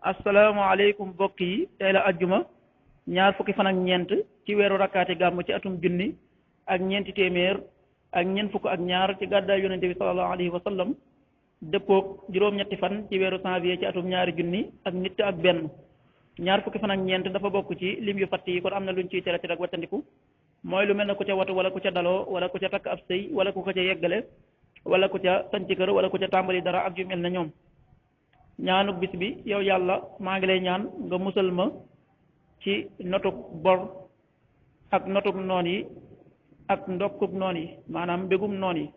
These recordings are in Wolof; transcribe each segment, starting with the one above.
asalaamaaleykum mbokk yi tey la ajjuma ñaar fukki fan ak ñeent ci weeru rakkaati gàmm ci atum junni ak ñeenti téeméer ak ñeent fukk ak ñaar ci gàddaay yonente bi sallallahu alayhi wa sallam dëppoog juróom-ñetti fan ci weeru janvier ci atum ñaari junni ak nit ak benn ñaar fukki fan ak ñeent dafa bokk ci lim yu fatt yi kon am na luñ ciy tere rek wattandiku mooy lu mel ne ku ca watu wala ku ca daloo wala ku ca takk ab sëy wala ku ko ca yeggale wala ku ca sanc kër wala ku ca tàmbali dara ak yu mel ne ñoom ñaanuk bis bi yow yàlla maa ngi lay ñaan nga musal ma ci notuk bor ak notuk noon yi ak ndokkuk noon yi maanaam mbégum noon yi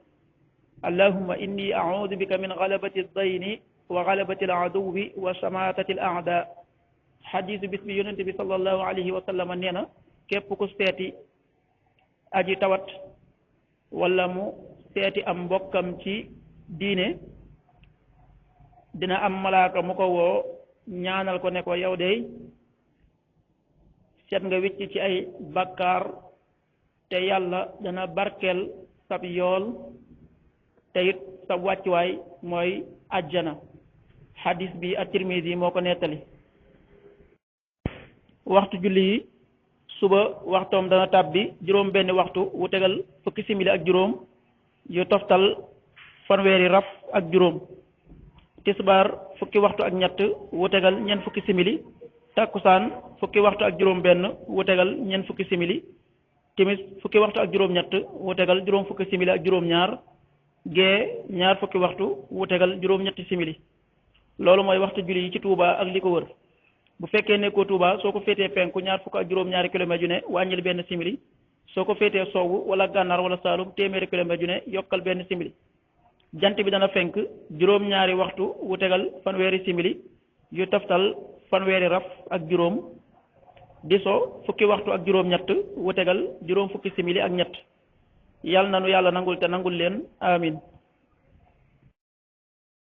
allahumma inni a'udhu bika min ghalabati dayni wa ghalabati al-aduwi wa shamatati al-a'da xadiisu bis bi yonente bi sallallahu alayhi wa sallam nee na képp ku seeti aji tawat wala mu seeti am mbokkam ci diine dina am malaaka mu ko woo ñaanal ko ne ko yow de seet nga wicc ci ay bakkaar te yàlla dana barkeel sab yool te it sab wàccuwaay mooy ajjana xadis bi at-Tirmidi moo ko nettali waxtu julli yi suba waxtoom dana tàbbi juróom benn waxtu wu tegal fukki simili ak juróom yu toftal fanweeri raf ak juróom tisbaar fukki waxtu ak ñett wu tegal ñeent fukki simili takkusaan fukki waxtu ak juróom benn wu tegal ñeent fukki simili timis fukki waxtu ak juróom ñett wu tegal juróom fukki simili ak juróom ñaar gee ñaar fukki waxtu wu tegal juróom ñetti simili loolu mooy waxtu julli yi ci Touba ak li ko wër bu fekkee nekkoo Touba soo ko féetee penku ñaar fukk ak juróom ñaari kilomètres yu ne wàññil benn simili soo ko féetee sowwu wala gànnaar wala saalum téeméeri kilomètres yu ne yokkal benn simili jant bi dana fenk juróom-ñaari waxtu wu tegal fanweeri simili yu taftal fanweeri raf ak juróom di so fukki waxtu ak juróom-ñett wu tegal juróom fukki simili ak ñett yàlla na nu yàlla nangul te nangul leen amin